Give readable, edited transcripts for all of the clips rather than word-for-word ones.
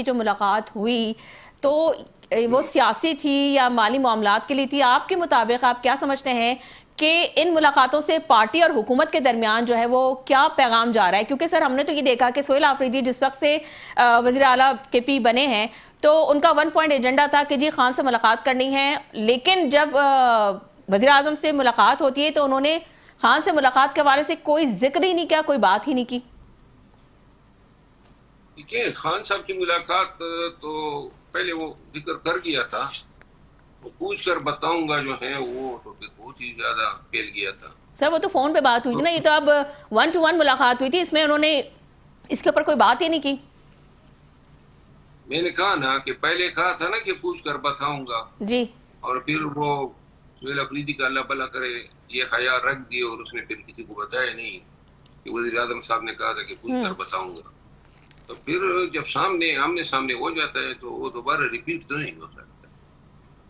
کی جو ملاقات ہوئی تو وہ سیاسی تھی یا مالی معاملات کے لیے تھی؟ آپ کے مطابق آپ کیا سمجھتے ہیں کہ ان ملاقاتوں سے پارٹی اور حکومت کے درمیان جو ہے وہ کیا پیغام جا رہا ہے؟ کیونکہ سر ہم نے تو یہ دیکھا کہ سہیل آفریدی جس وقت سے وزیر اعلیٰ کے پی بنے ہیں تو ان کا 1 پوائنٹ ایجنڈا تھا کہ جی خان سے ملاقات کرنی ہے، لیکن جب وزیر اعظم سے ملاقات ہوتی ہے تو انہوں نے خان سے ملاقات کے حوالے سے کوئی ذکر ہی نہیں کیا، کوئی بات ہی نہیں کی۔ دیکھیں، خان صاحب کی ملاقات تو پہلے وہ ذکر کر گیا تھا، وہ پوچھ کر بتاؤں گا جو ہے وہ تو پھر بہت ہی زیادہ پھیل گیا تھا۔ سر وہ تو فون پہ بات ہوئی تھی نا، یہ تو اب 1 to 1 ملاقات ہوئی تھی، اس میں انہوں نے اس کے اوپر کوئی بات ہی نہیں کی۔ میں نے کہا نا کہ پہلے کہا تھا نا کہ پوچھ کر بتاؤں گا، جی، اور پھر وہ سہیل آفریدی کا اللہ بھلا کرے یہ خیال رکھ دیے اور اس نے پھر کسی کو بتایا نہیں کہ وزیر اعظم صاحب نے کہا تھا کہ پوچھ کر بتاؤں گا۔ تو پھر جب آمنے سامنے ہو جاتا ہے تو وہ دوبارہ ریپیٹ تو نہیں ہو سکتا۔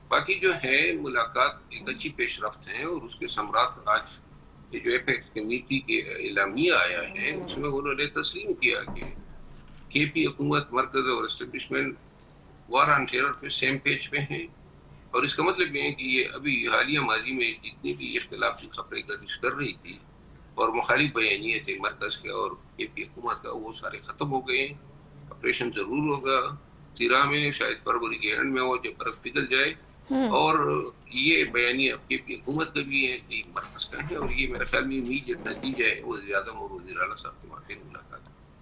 باقی جو ہے ملاقات ایک اچھی پیش رفت ہے، اور اس کے ثمرات آج یہ جو ایپیکس کمیٹی کے اعلامیہ آیا ہے اس میں انہوں نے تسلیم کیا کہ کے پی حکومت، مرکز اور اسٹیبلشمنٹ وار آن ٹیرر پہ سیم پیج پہ ہیں، اور اس کا مطلب یہ ہے کہ یہ ابھی حالیہ ماضی میں جتنی بھی اختلافی خبریں گردش کر رہی تھی اور مخالف بیانیے تھے مرکز کے اور کے پی حکومت کا، وہ سارے ختم ہو گئے ہیں۔ آپریشن ضرور ہوگا سیرا میں، شاید فروری کے اینڈ میں ہو جب برف پگھل جائے، اور یہ بیانیہ کے پی حکومت کا بھی ہے، یہ مرکز کا ہے، اور یہ میرے خیال میں امیڈیٹ نتیجہ ہے وزیر اعظم اور وزیر اعلیٰ صاحب کے مابین ملاقات۔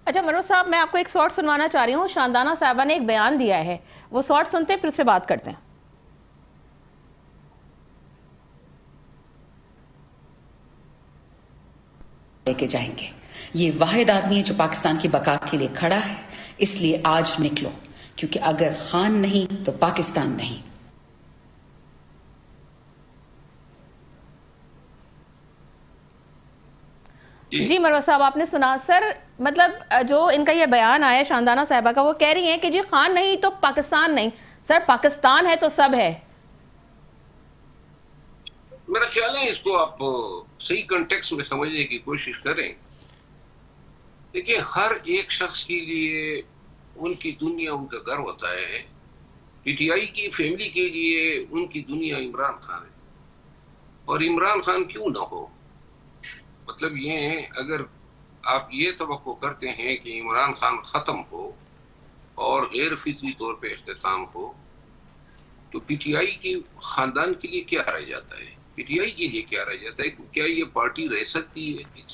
اچھا مروت صاحب، میں آپ کو ایک شارٹ سنوانا چاہ رہی ہوں، شاندانہ صاحبہ نے ایک بیان دیا ہے، وہ شارٹ سنتے ہیں پھر اس پہ بات کرتے ہیں۔ لے کے جائیں گے، یہ واحد آدمی ہے جو پاکستان کی بقا کے لیے کھڑا ہے، اس لیے آج نکلو، کیونکہ اگر خان نہیں تو پاکستان نہیں۔ جی مروت صاحب، آپ نے سنا سر، مطلب جو ان کا یہ بیان آیا شاندانہ صاحبہ کا، وہ کہہ رہی ہیں کہ جی خان نہیں تو پاکستان نہیں۔ سر پاکستان ہے تو سب ہے۔ میرا خیال ہے اس کو آپ صحیح کنٹیکس میں سمجھنے کی کوشش کریں۔ دیکھیں، ہر ایک شخص کے لیے ان کی دنیا ان کا گھر ہوتا ہے۔ پی ٹی آئی کی فیملی کے لیے ان کی دنیا عمران خان ہے، اور عمران خان کیوں نہ ہو۔ مطلب یہ ہے، اگر آپ یہ توقع کرتے ہیں کہ عمران خان ختم ہو اور غیر فطری طور پہ اختتام ہو، تو پی ٹی آئی کے خاندان کے لیے کیا رہ جاتا ہے؟ پی ٹی آئی کے لیے کیا رہ جاتا ہے؟ کیا یہ پارٹی رہ سکتی ہے؟